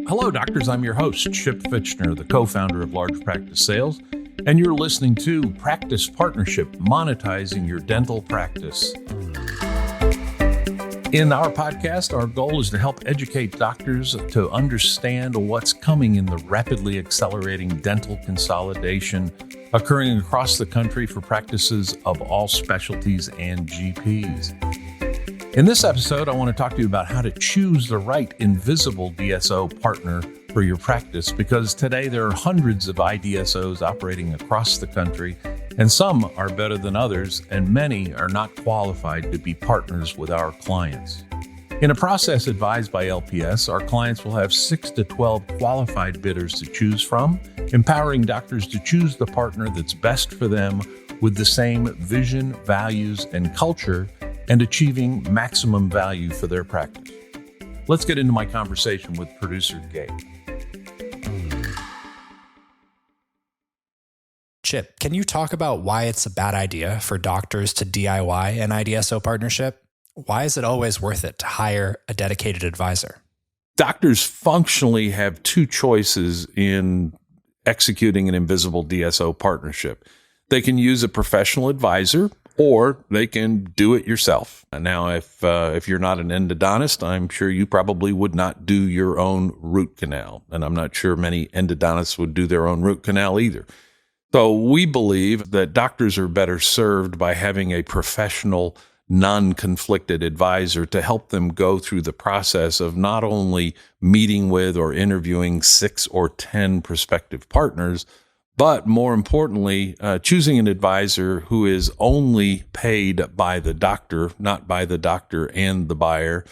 Hello, doctors. I'm your host, Chip Fichtner, the co-founder of Large Practice Sales, and you're listening to Practice Partnership, Monetizing Your Dental Practice. In our podcast, our goal is to help educate doctors to understand what's coming in the rapidly accelerating dental consolidation occurring across the country for practices of all specialties and GPs. In this episode, I want to talk to you about how to choose the right invisible DSO partner for your practice, because today there are hundreds of IDSOs operating across the country, and some are better than others, and many are not qualified to be partners with our clients. In a process advised by LPS, our clients will have 6 to 12 qualified bidders to choose from, empowering doctors to choose the partner that's best for them with the same vision, values, and culture, and achieving maximum value for their practice. Let's get into my conversation with producer Gabe. Chip, can you talk about why it's a bad idea for doctors to DIY an IDSO partnership? Why is it always worth it to hire a dedicated advisor? Doctors functionally have two choices in executing an invisible DSO partnership. They can use a professional advisor, or they can do it yourself. Now, if you're not an endodontist, I'm sure you probably would not do your own root canal. And I'm not sure many endodontists would do their own root canal either. So we believe that doctors are better served by having a professional, non-conflicted advisor to help them go through the process of not only meeting with or interviewing 6 or 10 prospective partners, but more importantly, choosing an advisor who is only paid by the doctor, not by the doctor and the buyer.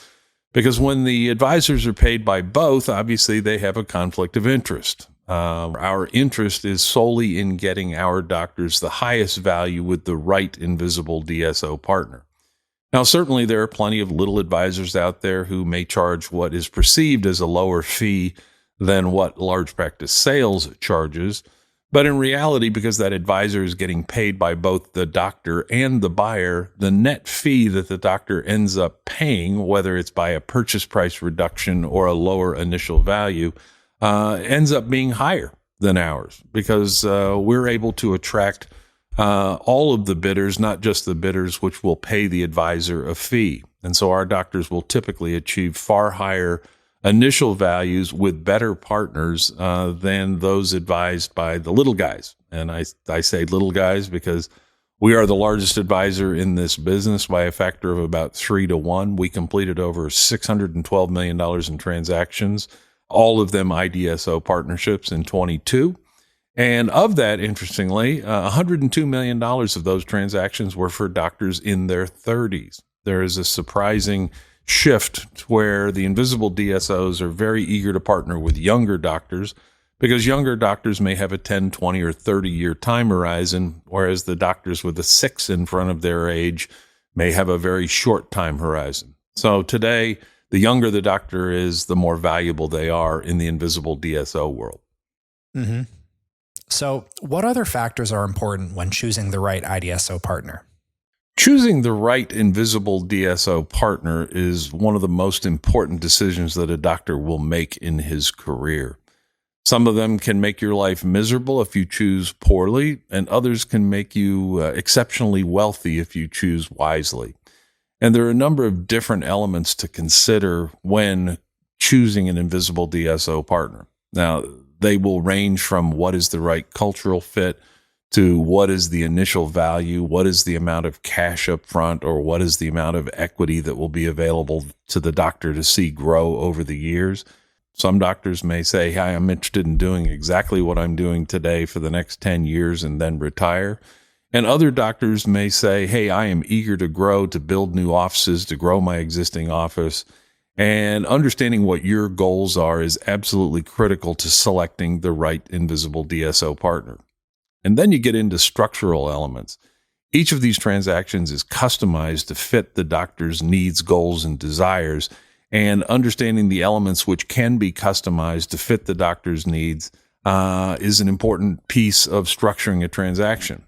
Because when the advisors are paid by both, obviously they have a conflict of interest. Our interest is solely in getting our doctors the highest value with the right invisible DSO partner. Now, certainly there are plenty of little advisors out there who may charge what is perceived as a lower fee than what Large Practice Sales charges. But in reality, because that advisor is getting paid by both the doctor and the buyer, the net fee that the doctor ends up paying, whether it's by a purchase price reduction or a lower initial value, ends up being higher than ours, because we're able to attract all of the bidders, not just the bidders which will pay the advisor a fee. And so our doctors will typically achieve far higher initial values with better partners than those advised by the little guys. And I say little guys because we are the largest advisor in this business by a factor of about 3 to 1. We completed over $612 million in transactions, all of them IDSO partnerships in 22. And of that, interestingly, $102 million of those transactions were for doctors in their 30s. There is a surprising shift where the invisible DSOs are very eager to partner with younger doctors, because younger doctors may have a 10, 20, or 30-year time horizon, whereas the doctors with a 6 in front of their age may have a very short time horizon. So today, the younger the doctor is, the more valuable they are in the invisible DSO world. Mm-hmm. So what other factors are important when choosing the right IDSO partner? Choosing the right invisible DSO partner is one of the most important decisions that a doctor will make in his career. Some of them can make your life miserable if you choose poorly, and others can make you exceptionally wealthy if you choose wisely. And there are a number of different elements to consider when choosing an invisible DSO partner. Now, they will range from what is the right cultural fit to what is the initial value, what is the amount of cash up front, or what is the amount of equity that will be available to the doctor to see grow over the years. Some doctors may say, "Hi, I'm interested in doing exactly what I'm doing today for the next 10 years and then retire." And other doctors may say, "Hey, I am eager to grow, to build new offices, to grow my existing office." And understanding what your goals are is absolutely critical to selecting the right invisible DSO partner. And then you get into structural elements. Each of these transactions is customized to fit the doctor's needs, goals, and desires. And understanding the elements which can be customized to fit the doctor's needs is an important piece of structuring a transaction.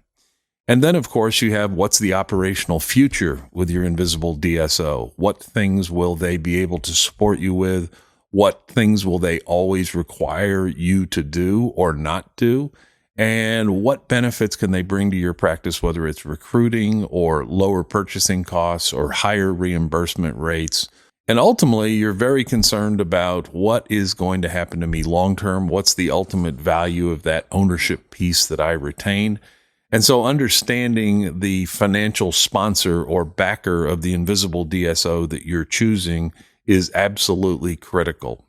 And then, of course, you have what's the operational future with your invisible DSO? What things will they be able to support you with? What things will they always require you to do or not do? And what benefits can they bring to your practice, whether it's recruiting or lower purchasing costs or higher reimbursement rates? And ultimately, you're very concerned about what is going to happen to me long term. What's the ultimate value of that ownership piece that I retain? And so understanding the financial sponsor or backer of the invisible DSO that you're choosing is absolutely critical.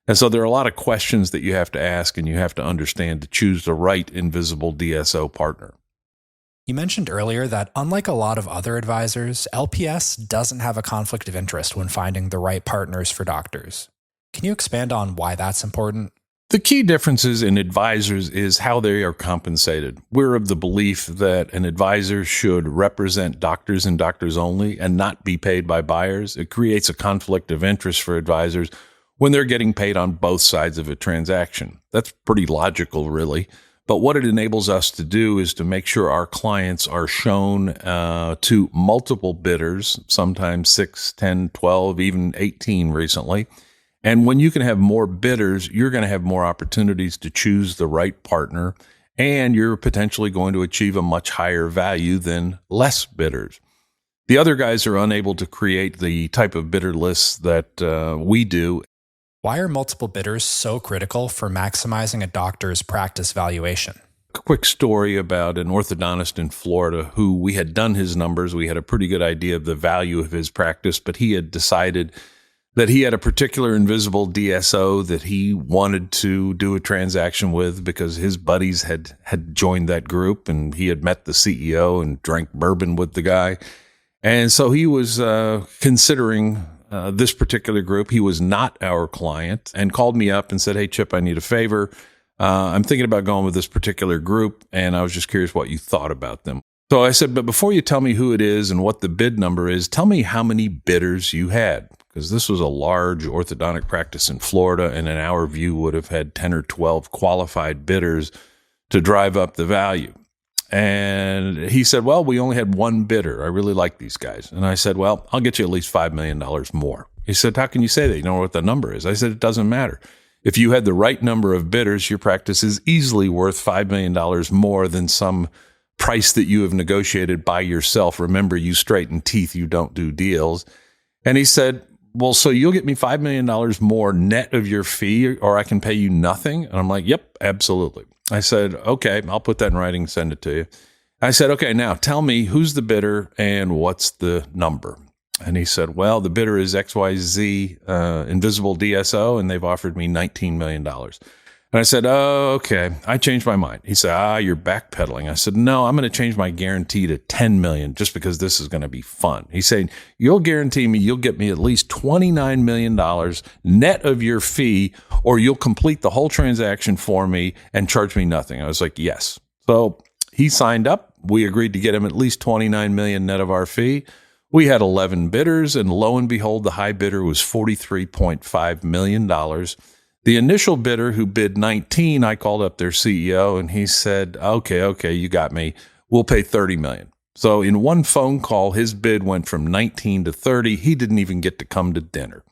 And so there are a lot of questions that you have to ask and you have to understand to choose the right invisible DSO partner. You mentioned earlier that unlike a lot of other advisors, LPS doesn't have a conflict of interest when finding the right partners for doctors. Can you expand on why that's important? The key differences in advisors is how they are compensated. We're of the belief that an advisor should represent doctors and doctors only and not be paid by buyers. It creates a conflict of interest for advisors when they're getting paid on both sides of a transaction. That's pretty logical, really. But what it enables us to do is to make sure our clients are shown to multiple bidders, sometimes 6, 10, 12, even 18 recently. And when you can have more bidders, you're going to have more opportunities to choose the right partner, and you're potentially going to achieve a much higher value than less bidders. The other guys are unable to create the type of bidder lists that we do. Why are multiple bidders so critical for maximizing a doctor's practice valuation? A quick story about an orthodontist in Florida who we had done his numbers. We had a pretty good idea of the value of his practice, but he had decided that he had a particular invisible DSO that he wanted to do a transaction with because his buddies had joined that group and he had met the CEO and drank bourbon with the guy. And so he was considering this particular group. He was not our client and called me up and said, "Hey, Chip, I need a favor. I'm thinking about going with this particular group, and I was just curious what you thought about them." So I said, "But before you tell me who it is and what the bid number is, tell me how many bidders you had." Because this was a large orthodontic practice in Florida, and in our view would have had 10 or 12 qualified bidders to drive up the value. And he said, "Well, we only had one bidder. I really like these guys." And I said, "Well, I'll get you at least $5 million more." He said, "How can you say that? You don't know what the number is." I said, "It doesn't matter. If you had the right number of bidders, your practice is easily worth $5 million more than some price that you have negotiated by yourself. Remember, you straighten teeth, you don't do deals." And he said, "Well, so you'll get me $5 million more net of your fee, or I can pay you nothing?" And I'm like, "Yep, absolutely." I said, "Okay, I'll put that in writing and send it to you." I said, "Okay, now tell me who's the bidder and what's the number?" And he said, "Well, the bidder is XYZ Invisible DSO, and they've offered me $19 million. And I said, "Oh, okay." I changed my mind. He said, "You're backpedaling." I said, "No, I'm going to change my guarantee to $10 million just because this is going to be fun." He's saying, "You'll guarantee me you'll get me at least $29 million net of your fee, or you'll complete the whole transaction for me and charge me nothing." I was like, "Yes." So he signed up. We agreed to get him at least $29 million net of our fee. We had 11 bidders, and lo and behold, the high bidder was $43.5 million. The initial bidder who bid 19, I called up their CEO and he said, okay, you got me. We'll pay $30 million. So in one phone call, his bid went from 19 to 30. He didn't even get to come to dinner.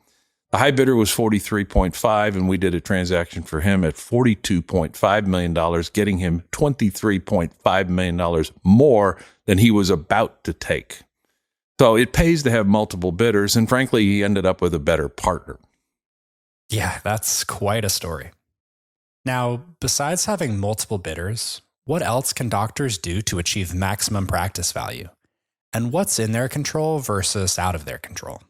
The high bidder was 43.5, and we did a transaction for him at $42.5 million, getting him $23.5 million more than he was about to take. So it pays to have multiple bidders, and frankly, he ended up with a better partner. Yeah, that's quite a story. Now, besides having multiple bidders, what else can doctors do to achieve maximum practice value? And what's in their control versus out of their control?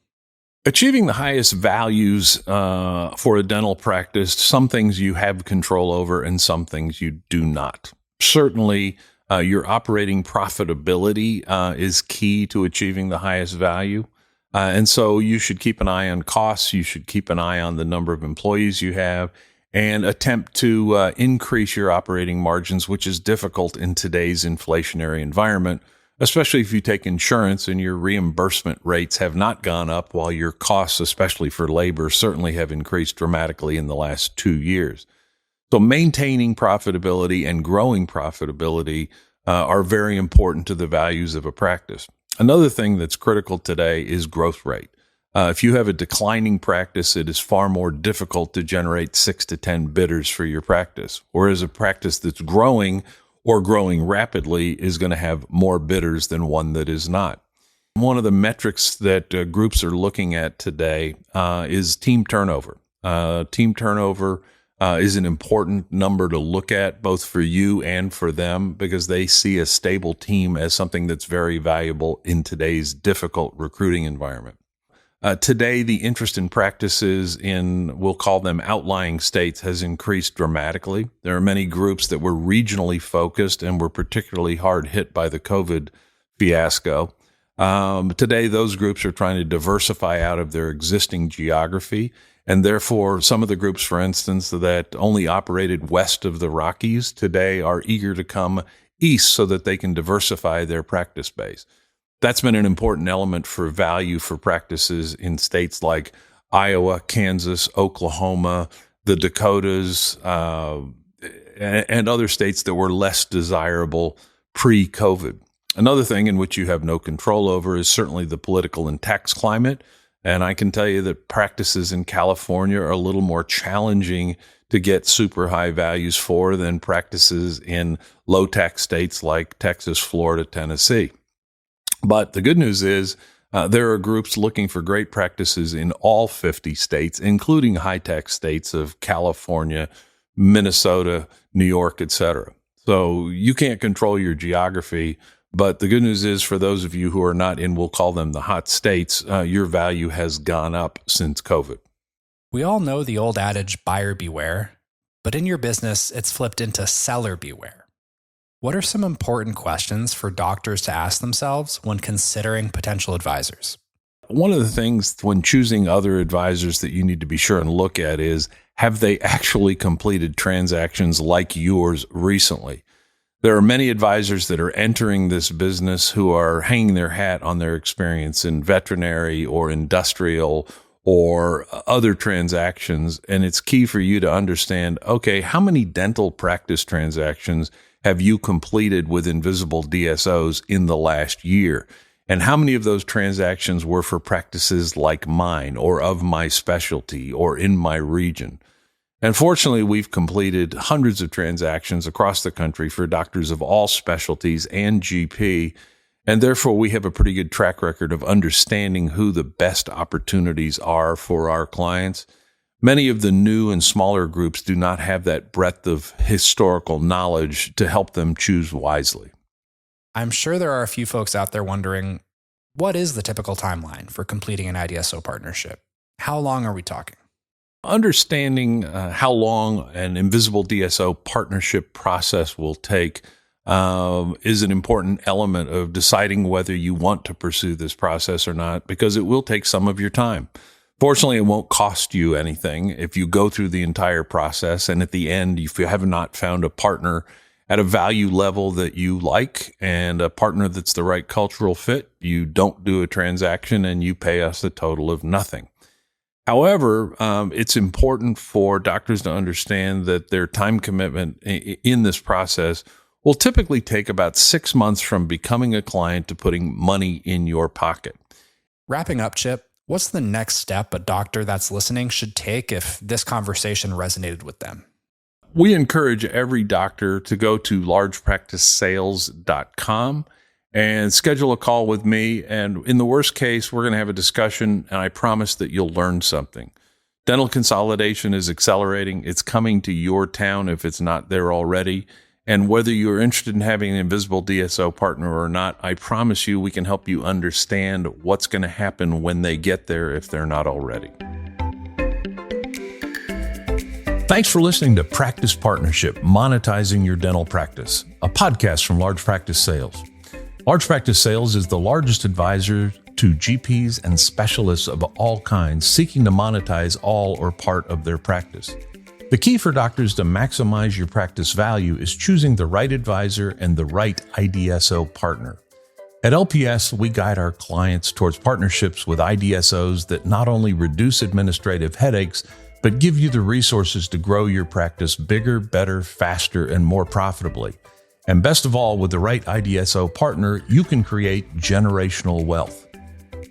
Achieving the highest values for a dental practice, some things you have control over and some things you do not. Certainly, your operating profitability is key to achieving the highest value. And so you should keep an eye on costs. You should keep an eye on the number of employees you have and attempt to increase your operating margins, which is difficult in today's inflationary environment, especially if you take insurance and your reimbursement rates have not gone up while your costs, especially for labor, certainly have increased dramatically in the last 2 years. So maintaining profitability and growing profitability are very important to the values of a practice. Another thing that's critical today is growth rate. If you have a declining practice, it is far more difficult to generate 6 to 10 bidders for your practice. Whereas a practice that's growing or growing rapidly is going to have more bidders than one that is not. One of the metrics that groups are looking at today is team turnover. Team turnover is an important number to look at both for you and for them because they see a stable team as something that's very valuable in today's difficult recruiting environment. Today, the interest in practices in, we'll call them outlying states, has increased dramatically. There are many groups that were regionally focused and were particularly hard hit by the COVID fiasco. Today, those groups are trying to diversify out of their existing geography. And therefore, some of the groups, for instance, that only operated west of the Rockies today are eager to come east so that they can diversify their practice base. That's been an important element for value for practices in states like Iowa, Kansas, Oklahoma, the Dakotas, and other states that were less desirable pre-COVID. Another thing in which you have no control over is certainly the political and tax climate. And I can tell you that practices in California are a little more challenging to get super high values for than practices in low tax states like Texas, Florida, Tennessee. But the good news is there are groups looking for great practices in all 50 states, including high-tax states of California, Minnesota, New York, etc. So you can't control your geography, but the good news is for those of you who are not in, we'll call them the hot states, your value has gone up since COVID. We all know the old adage, buyer beware, but in your business, it's flipped into seller beware. What are some important questions for doctors to ask themselves when considering potential advisors? One of the things when choosing other advisors that you need to be sure and look at is, have they actually completed transactions like yours recently? There are many advisors that are entering this business who are hanging their hat on their experience in veterinary or industrial or other transactions. And it's key for you to understand, okay, how many dental practice transactions have you completed with invisible DSOs in the last year? And how many of those transactions were for practices like mine or of my specialty or in my region? And fortunately, we've completed hundreds of transactions across the country for doctors of all specialties and GP. And therefore, we have a pretty good track record of understanding who the best opportunities are for our clients. Many of the new and smaller groups do not have that breadth of historical knowledge to help them choose wisely. I'm sure there are a few folks out there wondering, what is the typical timeline for completing an IDSO partnership? How long are we talking? Understanding how long an invisible DSO partnership process will take is an important element of deciding whether you want to pursue this process or not, because it will take some of your time. Fortunately, it won't cost you anything if you go through the entire process. And at the end, if you have not found a partner at a value level that you like and a partner that's the right cultural fit, you don't do a transaction and you pay us a total of nothing. However, it's important for doctors to understand that their time commitment in this process will typically take about 6 months from becoming a client to putting money in your pocket. Wrapping up, Chip, what's the next step a doctor that's listening should take if this conversation resonated with them? We encourage every doctor to go to largepracticesales.com and schedule a call with me. And in the worst case, we're going to have a discussion, and I promise that you'll learn something. Dental consolidation is accelerating. It's coming to your town if it's not there already. And whether you're interested in having an invisible DSO partner or not, I promise you we can help you understand what's going to happen when they get there if they're not already. Thanks for listening to Practice Partnership, Monetizing Your Dental Practice, a podcast from Large Practice Sales. Large Practice Sales is the largest advisor to GPs and specialists of all kinds seeking to monetize all or part of their practice. The key for doctors to maximize your practice value is choosing the right advisor and the right IDSO partner. At LPS, we guide our clients towards partnerships with IDSOs that not only reduce administrative headaches, but give you the resources to grow your practice bigger, better, faster, and more profitably. And best of all, with the right IDSO partner, you can create generational wealth.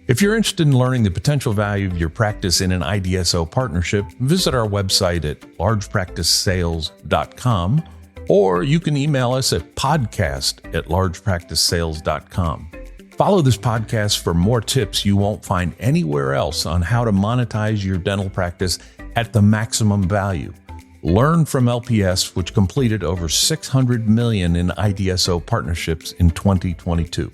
If you're interested in learning the potential value of your practice in an IDSO partnership, visit our website at largepracticesales.com, or you can email us at podcast@largepracticesales.com. Follow this podcast for more tips you won't find anywhere else on how to monetize your dental practice at the maximum value. Learn from LPS, which completed over $600 million in IDSO partnerships in 2022.